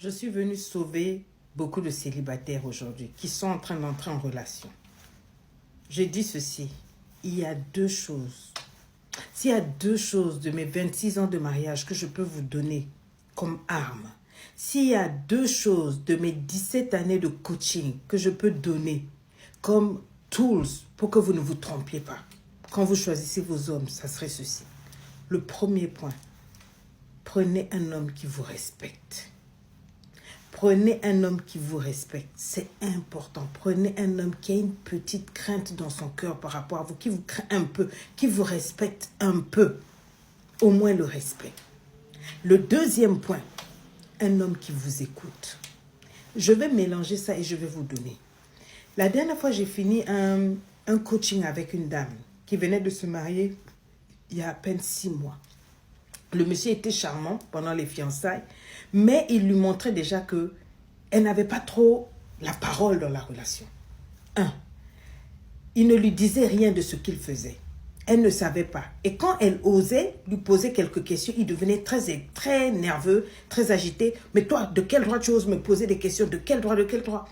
Je suis venue sauver beaucoup de célibataires aujourd'hui qui sont en train d'entrer en relation. Je dis ceci, il y a deux choses. S'il y a deux choses de mes 26 ans de mariage que je peux vous donner comme arme, s'il y a deux choses de mes 17 années de coaching que je peux donner comme tools pour que vous ne vous trompiez pas, quand vous choisissez vos hommes, ça serait ceci. Le premier point, prenez un homme qui vous respecte. Prenez un homme qui vous respecte, c'est important. Prenez un homme qui a une petite crainte dans son cœur par rapport à vous, qui vous craint un peu, qui vous respecte un peu. Au moins le respect. Le deuxième point, un homme qui vous écoute. Je vais mélanger ça et je vais vous donner. La dernière fois, j'ai fini un coaching avec une dame qui venait de se marier il y a à peine 6 mois. Le monsieur était charmant pendant les fiançailles, mais il lui montrait déjà qu'elle n'avait pas trop la parole dans la relation. Il ne lui disait rien de ce qu'il faisait. Elle ne savait pas. Et quand elle osait lui poser quelques questions, il devenait très nerveux, très agité. Mais toi, de quel droit tu oses me poser des questions? De quel droit?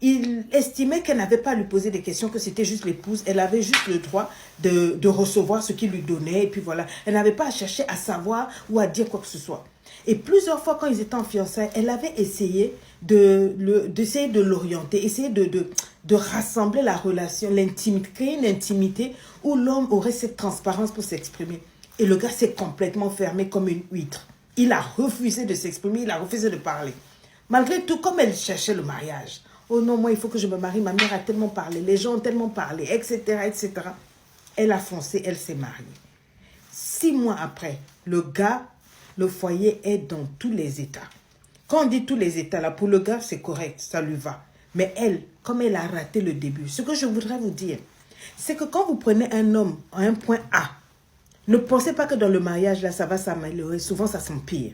Il estimait qu'elle n'avait pas à lui poser des questions, que c'était juste l'épouse. Elle avait juste le droit de recevoir ce qu'il lui donnait. Et puis voilà, elle n'avait pas à chercher à savoir ou à dire quoi que ce soit. Et plusieurs fois, quand ils étaient en fiançailles, elle avait essayé d'essayer de l'orienter, essayer de rassembler la relation, l'intimité, créer une intimité où l'homme aurait cette transparence pour s'exprimer. Et le gars s'est complètement fermé comme une huître. Il a refusé de s'exprimer, il a refusé de parler. Malgré tout, comme elle cherchait le mariage, oh non, moi, il faut que je me marie. Ma mère a tellement parlé. Les gens ont tellement parlé, etc., etc. Elle a foncé, elle s'est mariée. 6 mois après, le gars, le foyer est dans tous les états. Quand on dit tous les états, là, pour le gars, c'est correct, ça lui va. Mais elle, comme elle a raté le début, ce que je voudrais vous dire, c'est que quand vous prenez un homme à un point A, ne pensez pas que dans le mariage, là, ça va s'améliorer. Souvent, ça s'empire.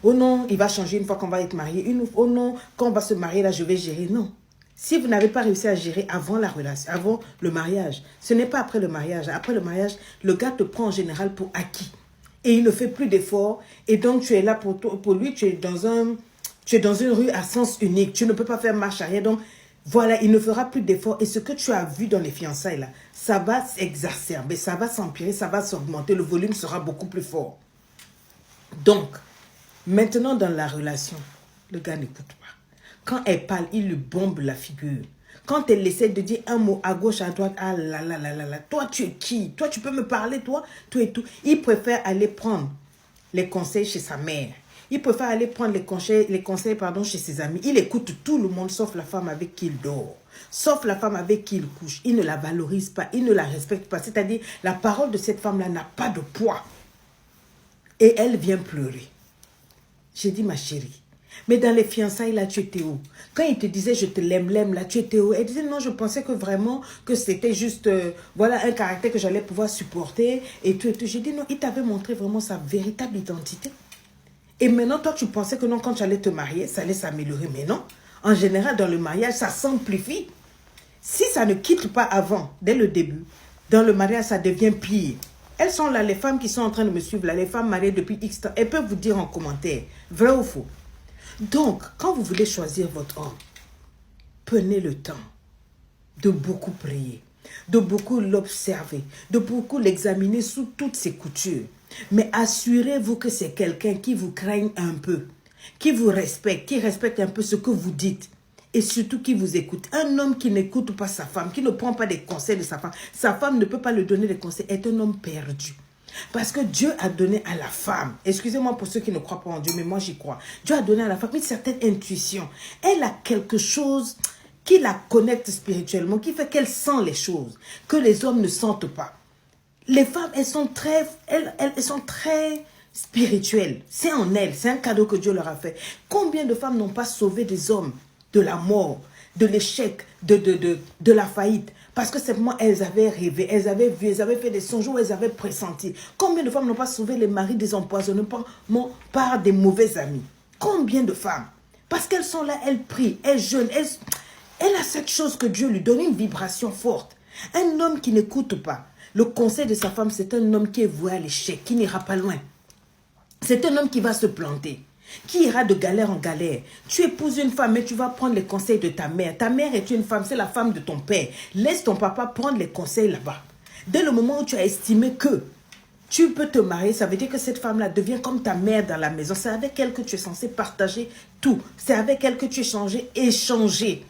Oh non, il va changer une fois qu'on va être marié. Oh non, quand on va se marier, là, je vais gérer. Non. Si vous n'avez pas réussi à gérer avant la relation, avant le mariage, ce n'est pas après le mariage. Après le mariage, le gars te prend en général pour acquis. Et il ne fait plus d'efforts. Et donc, tu es là pour lui. Tu es dans une rue à sens unique. Tu ne peux pas faire marche arrière. Donc, voilà, il ne fera plus d'efforts. Et ce que tu as vu dans les fiançailles, là, ça va s'exacerber, ça va s'empirer, ça va s'augmenter. Le volume sera beaucoup plus fort. Donc, maintenant, dans la relation, le gars n'écoute pas. Quand elle parle, il lui bombe la figure. Quand elle essaie de dire un mot à gauche, à droite, ah là là là là là, toi tu es qui? Toi tu peux me parler, toi? Tout et tout. Il préfère aller prendre les conseils chez sa mère. Il préfère aller prendre les conseils chez ses amis. Il écoute tout le monde sauf la femme avec qui il dort. Sauf la femme avec qui il couche. Il ne la valorise pas, il ne la respecte pas. C'est-à-dire, la parole de cette femme-là n'a pas de poids. Et elle vient pleurer. J'ai dit, ma chérie, mais dans les fiançailles, là, tu étais où? Quand il te disait, je te l'aime, là, tu étais où? Elle disait, non, je pensais que vraiment, que c'était juste, voilà, un caractère que j'allais pouvoir supporter, et tout, et tout. J'ai dit, non, il t'avait montré vraiment sa véritable identité. Et maintenant, toi, tu pensais que non, quand tu allais te marier, ça allait s'améliorer. Mais non, en général, dans le mariage, ça s'amplifie. Si ça ne quitte pas avant, dès le début, dans le mariage, ça devient pire. Elles sont là, les femmes qui sont en train de me suivre, là, les femmes mariées depuis X temps, elles peuvent vous dire en commentaire, vrai ou faux. Donc, quand vous voulez choisir votre homme, prenez le temps de beaucoup prier, de beaucoup l'observer, de beaucoup l'examiner sous toutes ses coutures. Mais assurez-vous que c'est quelqu'un qui vous craigne un peu, qui vous respecte, qui respecte un peu ce que vous dites. Et surtout qui vous écoute. Un homme qui n'écoute pas sa femme, qui ne prend pas des conseils de sa femme ne peut pas lui donner des conseils, est un homme perdu. Parce que Dieu a donné à la femme, excusez-moi pour ceux qui ne croient pas en Dieu, mais moi j'y crois. Dieu a donné à la femme une certaine intuition. Elle a quelque chose qui la connecte spirituellement, qui fait qu'elle sent les choses, que les hommes ne sentent pas. Les femmes, elles sont très spirituelles. C'est en elles, c'est un cadeau que Dieu leur a fait. Combien de femmes n'ont pas sauvé des hommes de la mort, de l'échec, de la faillite? Parce que simplement, elles avaient rêvé, elles avaient vu, elles avaient fait des songes où elles avaient pressenti. Combien de femmes n'ont pas sauvé les maris des empoisonnements par des mauvais amis? Combien de femmes? Parce qu'elles sont là, elles prient, elles jeûnent, elle a cette chose que Dieu lui donne, une vibration forte. Un homme qui n'écoute pas le conseil de sa femme, c'est un homme qui est voué à l'échec, qui n'ira pas loin. C'est un homme qui va se planter. qui ira de galère en galère. Tu épouses une femme et tu vas prendre les conseils de ta mère. Ta mère est une femme, c'est la femme de ton père. Laisse ton papa prendre les conseils là-bas. Dès le moment où tu as estimé que tu peux te marier, ça veut dire que cette femme-là devient comme ta mère dans la maison. C'est avec elle que tu es censé partager tout. C'est avec elle que tu es censé échanger.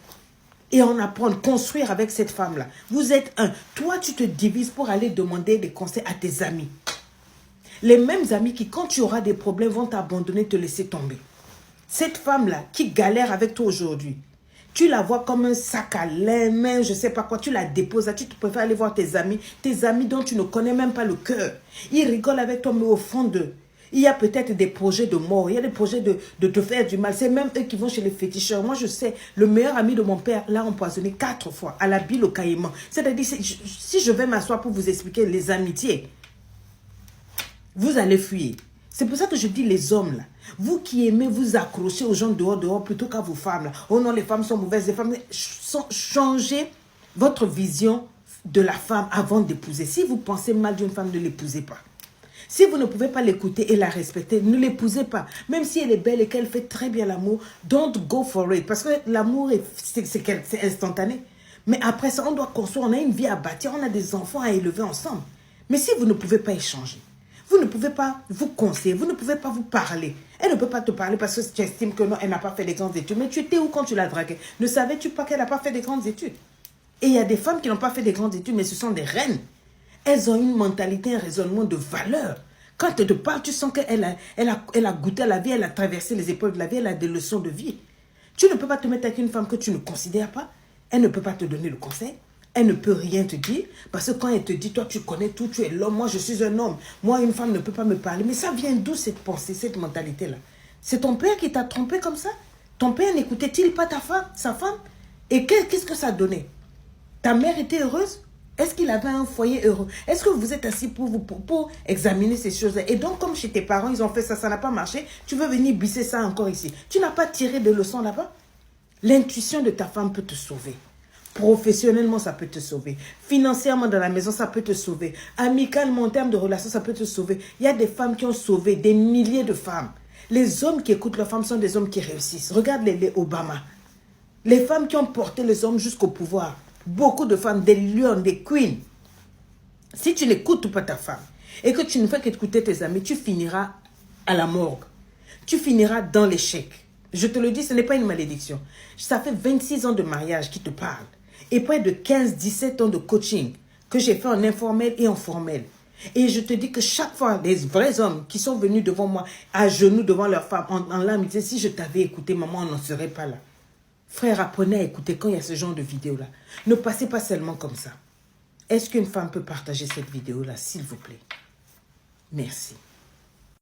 Et en apprendre, construire avec cette femme-là. Vous êtes un. Toi, tu te divises pour aller demander des conseils à tes amis. Les mêmes amis qui, quand tu auras des problèmes, vont t'abandonner, te laisser tomber. Cette femme-là qui galère avec toi aujourd'hui, tu la vois comme un sac à lin, je ne sais pas quoi, tu la déposes, tu te préfères aller voir tes amis dont tu ne connais même pas le cœur. Ils rigolent avec toi, mais au fond d'eux, il y a peut-être des projets de mort, il y a des projets de te faire du mal. C'est même eux qui vont chez les féticheurs. Moi, je sais, le meilleur ami de mon père l'a empoisonné 4 fois à la bile au caïman. C'est-à-dire, si je vais m'asseoir pour vous expliquer les amitiés, vous allez fuir. C'est pour ça que je dis les hommes là. Vous qui aimez vous accrocher aux gens dehors plutôt qu'à vos femmes là. Oh non, les femmes sont mauvaises. Les femmes changez votre vision de la femme avant d'épouser. Si vous pensez mal d'une femme, ne l'épousez pas. Si vous ne pouvez pas l'écouter et la respecter, ne l'épousez pas. Même si elle est belle et qu'elle fait très bien l'amour, don't go for it. Parce que l'amour, c'est instantané. Mais après ça, on doit construire, on a une vie à bâtir, on a des enfants à élever ensemble. Mais si vous ne pouvez pas échanger, vous ne pouvez pas vous conseiller, vous ne pouvez pas vous parler. Elle ne peut pas te parler parce que tu estimes que non, elle n'a pas fait des grandes études. Mais tu étais où quand tu l'as draguée? Ne savais-tu pas qu'elle n'a pas fait des grandes études? Et il y a des femmes qui n'ont pas fait des grandes études, mais ce sont des reines. Elles ont une mentalité, un raisonnement de valeur. Quand elle te parle, tu sens qu'elle a goûté à la vie, elle a traversé les épreuves de la vie, elle a des leçons de vie. Tu ne peux pas te mettre avec une femme que tu ne considères pas. Elle ne peut pas te donner le conseil. Elle ne peut rien te dire. Parce que quand elle te dit, toi tu connais tout, tu es l'homme, moi je suis un homme. Moi une femme ne peut pas me parler. Mais ça vient d'où cette pensée, cette mentalité-là? C'est ton père qui t'a trompé comme ça? Ton père n'écoutait-il pas sa femme? Et qu'est-ce que ça donnait? Ta mère était heureuse? Est-ce qu'il avait un foyer heureux? Est-ce que vous êtes assis pour examiner ces choses-là? Et donc, comme chez tes parents, ils ont fait ça, ça n'a pas marché. Tu veux venir bisser ça encore ici. Tu n'as pas tiré de leçons là-bas? L'intuition de ta femme peut te sauver. Professionnellement, ça peut te sauver. Financièrement, dans la maison, ça peut te sauver. Amicalement, en termes de relations, ça peut te sauver. Il y a des femmes qui ont sauvé des milliers de femmes. Les hommes qui écoutent leurs femmes sont des hommes qui réussissent. Regarde les Obama. Les femmes qui ont porté les hommes jusqu'au pouvoir. Beaucoup de femmes, des lions, des queens. Si tu n'écoutes pas ta femme et que tu ne fais qu'écouter tes amis, tu finiras à la morgue. Tu finiras dans l'échec. Je te le dis, ce n'est pas une malédiction. Ça fait 26 ans de mariage qui te parle. Et près de 15-17 ans de coaching que j'ai fait en informel et en formel. Et je te dis que chaque fois, les vrais hommes qui sont venus devant moi, à genoux devant leur femme, en larmes, ils disaient, si je t'avais écouté, maman, on n'en serait pas là. Frère, apprenez à écouter quand il y a ce genre de vidéo-là. Ne passez pas seulement comme ça. Est-ce qu'une femme peut partager cette vidéo-là, s'il vous plaît? Merci.